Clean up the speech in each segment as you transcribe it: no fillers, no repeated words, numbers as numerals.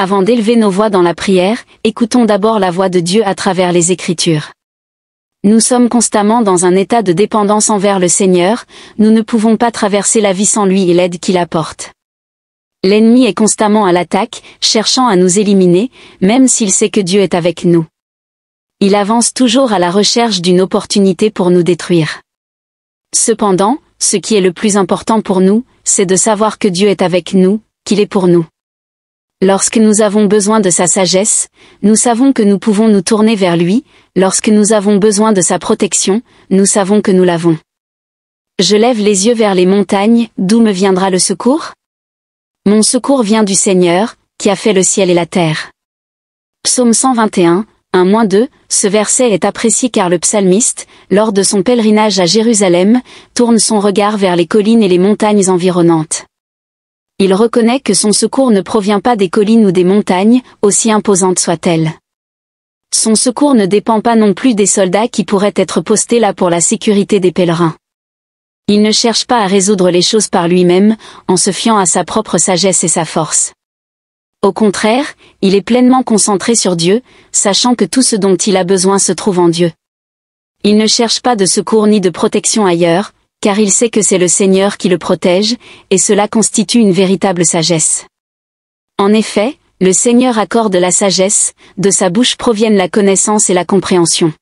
avant d'élever nos voix dans la prière, écoutons d'abord la voix de Dieu à travers les Écritures. Nous sommes constamment dans un état de dépendance envers le Seigneur, nous ne pouvons pas traverser la vie sans lui et l'aide qu'il apporte. L'ennemi est constamment à l'attaque, cherchant à nous éliminer, même s'il sait que Dieu est avec nous. Il avance toujours à la recherche d'une opportunité pour nous détruire. Cependant, ce qui est le plus important pour nous, c'est de savoir que Dieu est avec nous, qu'il est pour nous. Lorsque nous avons besoin de sa sagesse, nous savons que nous pouvons nous tourner vers lui, lorsque nous avons besoin de sa protection, nous savons que nous l'avons. Je lève les yeux vers les montagnes, d'où me viendra le secours? Mon secours vient du Seigneur, qui a fait le ciel et la terre. Psaume 121, 1-2, ce verset est apprécié car le psalmiste, lors de son pèlerinage à Jérusalem, tourne son regard vers les collines et les montagnes environnantes. Il reconnaît que son secours ne provient pas des collines ou des montagnes, aussi imposantes soient-elles. Son secours ne dépend pas non plus des soldats qui pourraient être postés là pour la sécurité des pèlerins. Il ne cherche pas à résoudre les choses par lui-même, en se fiant à sa propre sagesse et sa force. Au contraire, il est pleinement concentré sur Dieu, sachant que tout ce dont il a besoin se trouve en Dieu. Il ne cherche pas de secours ni de protection ailleurs, car il sait que c'est le Seigneur qui le protège, et cela constitue une véritable sagesse. En effet, le Seigneur accorde la sagesse, de sa bouche proviennent la connaissance et la compréhension.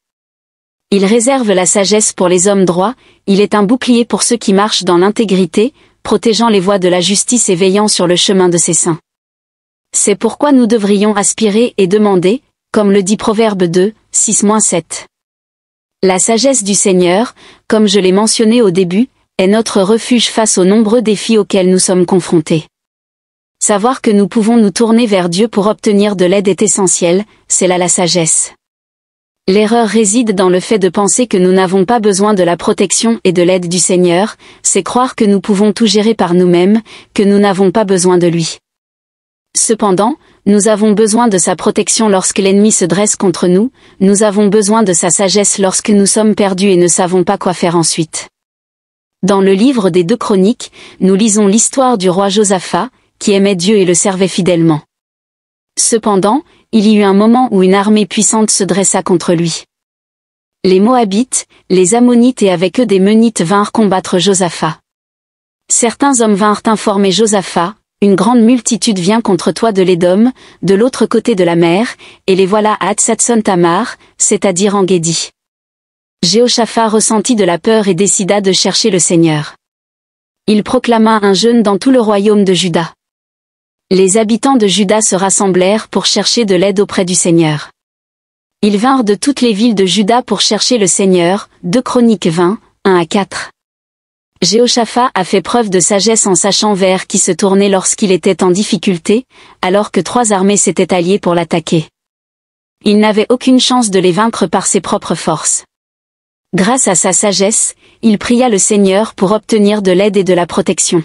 Il réserve la sagesse pour les hommes droits, il est un bouclier pour ceux qui marchent dans l'intégrité, protégeant les voies de la justice et veillant sur le chemin de ses saints. C'est pourquoi nous devrions aspirer et demander, comme le dit Proverbe 2, 6-7. La sagesse du Seigneur, comme je l'ai mentionné au début, est notre refuge face aux nombreux défis auxquels nous sommes confrontés. Savoir que nous pouvons nous tourner vers Dieu pour obtenir de l'aide est essentiel, c'est là la sagesse. L'erreur réside dans le fait de penser que nous n'avons pas besoin de la protection et de l'aide du Seigneur, c'est croire que nous pouvons tout gérer par nous-mêmes, que nous n'avons pas besoin de lui. Cependant, nous avons besoin de sa protection lorsque l'ennemi se dresse contre nous, nous avons besoin de sa sagesse lorsque nous sommes perdus et ne savons pas quoi faire ensuite. Dans le livre des 2 Chroniques, nous lisons l'histoire du roi Josaphat, qui aimait Dieu et le servait fidèlement. Cependant, il y eut un moment où une armée puissante se dressa contre lui. Les Moabites, les Ammonites et avec eux des Meunites vinrent combattre Josaphat. Certains hommes vinrent informer Josaphat, une grande multitude vient contre toi de l'Édom, de l'autre côté de la mer, et les voilà à Hatsatson Tamar, c'est-à-dire en Guédi. Jéhoshaphat ressentit de la peur et décida de chercher le Seigneur. Il proclama un jeûne dans tout le royaume de Juda. Les habitants de Juda se rassemblèrent pour chercher de l'aide auprès du Seigneur. Ils vinrent de toutes les villes de Juda pour chercher le Seigneur, 2 Chroniques 20, 1-4. Jéhoshaphat a fait preuve de sagesse en sachant vers qui se tourner lorsqu'il était en difficulté, alors que 3 armées s'étaient alliées pour l'attaquer. Il n'avait aucune chance de les vaincre par ses propres forces. Grâce à sa sagesse, il pria le Seigneur pour obtenir de l'aide et de la protection.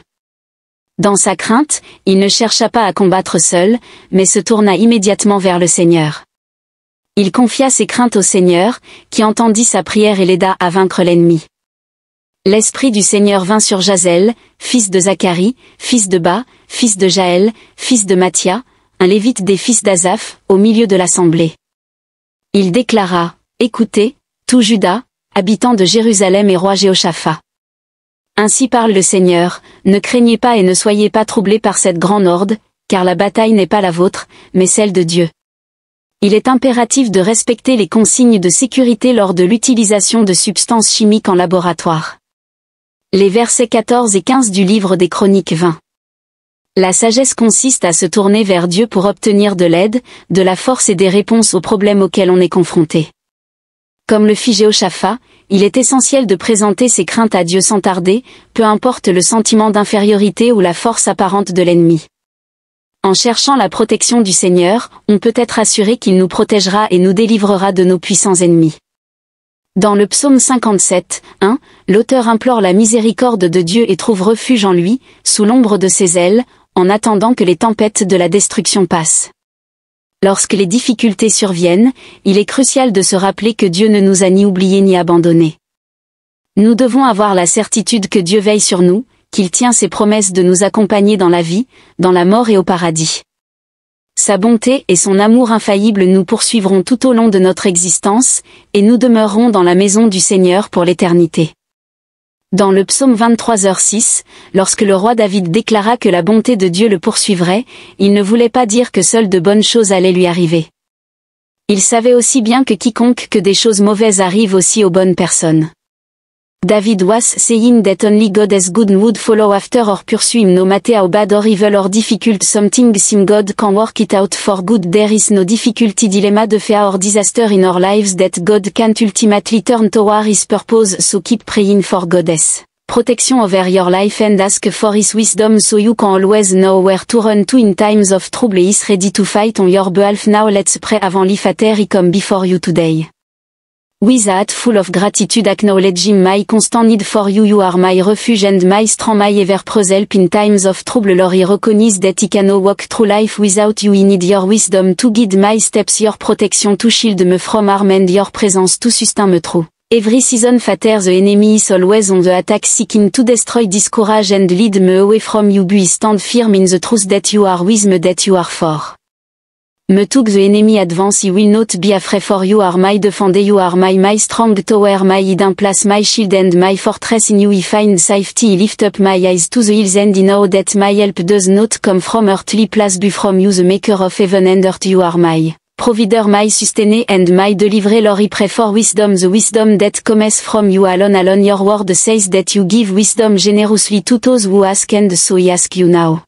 Dans sa crainte, il ne chercha pas à combattre seul, mais se tourna immédiatement vers le Seigneur. Il confia ses craintes au Seigneur, qui entendit sa prière et l'aida à vaincre l'ennemi. L'Esprit du Seigneur vint sur Jazel, fils de Zacharie, fils de Ba, fils de Jaël, fils de Mathia, un lévite des fils d'Azaph, au milieu de l'assemblée. Il déclara, « Écoutez, tout Juda, habitants de Jérusalem et roi Jéhoshaphat. Ainsi parle le Seigneur, ne craignez pas et ne soyez pas troublés par cette grande horde, car la bataille n'est pas la vôtre, mais celle de Dieu. Il est impératif de respecter les consignes de sécurité lors de l'utilisation de substances chimiques en laboratoire. » Les versets 14 et 15 du livre des Chroniques 20. La sagesse consiste à se tourner vers Dieu pour obtenir de l'aide, de la force et des réponses aux problèmes auxquels on est confronté. Comme le fit Jéhoshaphat, il est essentiel de présenter ses craintes à Dieu sans tarder, peu importe le sentiment d'infériorité ou la force apparente de l'ennemi. En cherchant la protection du Seigneur, on peut être assuré qu'il nous protégera et nous délivrera de nos puissants ennemis. Dans le psaume 57, 1, l'auteur implore la miséricorde de Dieu et trouve refuge en lui, sous l'ombre de ses ailes, en attendant que les tempêtes de la destruction passent. Lorsque les difficultés surviennent, il est crucial de se rappeler que Dieu ne nous a ni oubliés ni abandonnés. Nous devons avoir la certitude que Dieu veille sur nous, qu'il tient ses promesses de nous accompagner dans la vie, dans la mort et au paradis. Sa bonté et son amour infaillible nous poursuivront tout au long de notre existence, et nous demeurerons dans la maison du Seigneur pour l'éternité. Dans le psaume 23h6, lorsque le roi David déclara que la bonté de Dieu le poursuivrait, il ne voulait pas dire que seules de bonnes choses allaient lui arriver. Il savait aussi bien que quiconque que des choses mauvaises arrivent aussi aux bonnes personnes. David was saying that only God is good and would follow after or pursue him no matter how bad or evil or difficult something seem God can work it out for good. There is no difficulty, dilemma, de fear or disaster in our lives that God can't ultimately turn toward his purpose, so keep praying for God's protection over your life and ask for his wisdom so you can always know where to run to in times of trouble. He is ready to fight on your behalf. Now let's pray. Avant l'Ifater he come before you today. With a heart full of gratitude, acknowledging my constant need for you. You are my refuge and my strong, my ever-present help in times of trouble. Lord, he recognizes that he cannot walk through life without you. He need your wisdom to guide my steps, your protection to shield me from harm, and your presence to sustain me through every season. Fatter, the enemy is always on the attack, seeking to destroy, discourage and lead me away from you. But I stand firm in the truth that you are with me, that you are for me. Took the enemy advance, he will not be afraid, for you are my defender, you are my strong tower, my hidden place, my shield and my fortress. In you I find safety. I lift up my eyes to the hills and I know that my help does not come from earthly place but from you, the maker of heaven and earth. You are my provider, my sustainer and my deliverer. Lord, I pray for wisdom, the wisdom that comes from you alone. Alone your word says that you give wisdom generously to those who ask, and so I ask you now.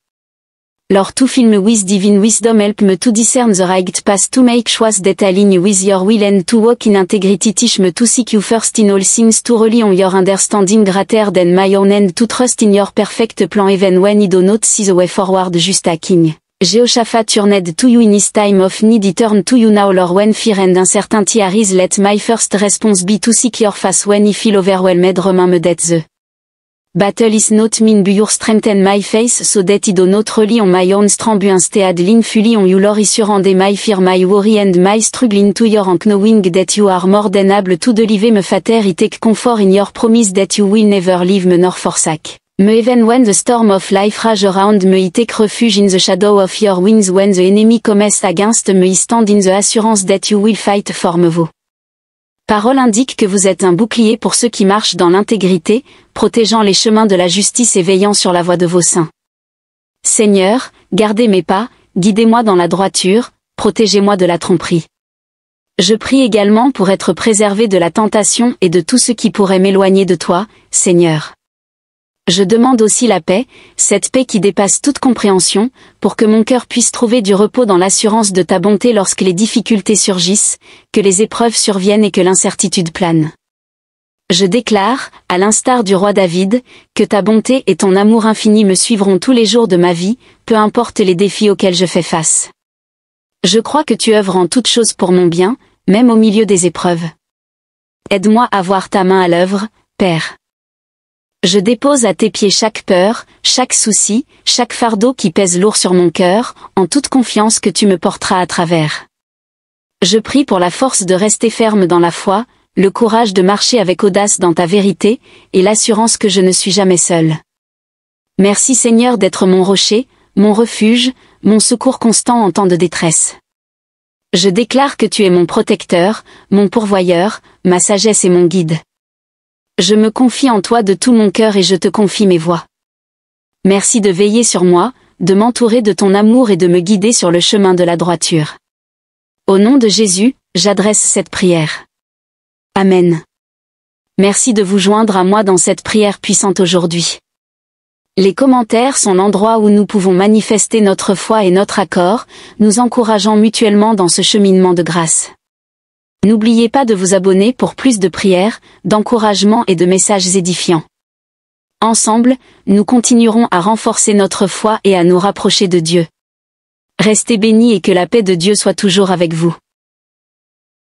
Lord, to fill me with divine wisdom, help me to discern the right path, to make choices that align with your will and to walk in integrity. Teach me to seek you first in all things, to rely on your understanding greater than my own, and to trust in your perfect plan even when I do not see the way forward. Just a king Jehoshaphat turned to you in his time of need, he turned to you now. Lord, when fear and uncertainty arise, let my first response be to seek your face. When I feel overwhelmed, remind me that the battle is not mine but your strength and my face, so that I do not rely on my own strength but instead lean fully on you. Lord, I surrender my fear, my worry and my struggle into your hand, knowing that you are more than able to deliver me. Fatter, I take comfort in your promise that you will never leave me nor forsake me even when the storm of life rage around me. I take refuge in the shadow of your wings. When the enemy comes against me, I stand in the assurance that you will fight for me. Vos paroles indiquent que vous êtes un bouclier pour ceux qui marchent dans l'intégrité, protégeant les chemins de la justice et veillant sur la voie de vos saints. Seigneur, gardez mes pas, guidez-moi dans la droiture, protégez-moi de la tromperie. Je prie également pour être préservé de la tentation et de tout ce qui pourrait m'éloigner de toi, Seigneur. Je demande aussi la paix, cette paix qui dépasse toute compréhension, pour que mon cœur puisse trouver du repos dans l'assurance de ta bonté lorsque les difficultés surgissent, que les épreuves surviennent et que l'incertitude plane. Je déclare, à l'instar du roi David, que ta bonté et ton amour infini me suivront tous les jours de ma vie, peu importe les défis auxquels je fais face. Je crois que tu œuvres en toutes choses pour mon bien, même au milieu des épreuves. Aide-moi à voir ta main à l'œuvre, Père. Je dépose à tes pieds chaque peur, chaque souci, chaque fardeau qui pèse lourd sur mon cœur, en toute confiance que tu me porteras à travers. Je prie pour la force de rester ferme dans la foi, le courage de marcher avec audace dans ta vérité, et l'assurance que je ne suis jamais seul. Merci Seigneur d'être mon rocher, mon refuge, mon secours constant en temps de détresse. Je déclare que tu es mon protecteur, mon pourvoyeur, ma sagesse et mon guide. Je me confie en toi de tout mon cœur et je te confie mes voies. Merci de veiller sur moi, de m'entourer de ton amour et de me guider sur le chemin de la droiture. Au nom de Jésus, j'adresse cette prière. Amen. Merci de vous joindre à moi dans cette prière puissante aujourd'hui. Les commentaires sont l'endroit où nous pouvons manifester notre foi et notre accord, nous encourageant mutuellement dans ce cheminement de grâce. N'oubliez pas de vous abonner pour plus de prières, d'encouragements et de messages édifiants. Ensemble, nous continuerons à renforcer notre foi et à nous rapprocher de Dieu. Restez bénis et que la paix de Dieu soit toujours avec vous.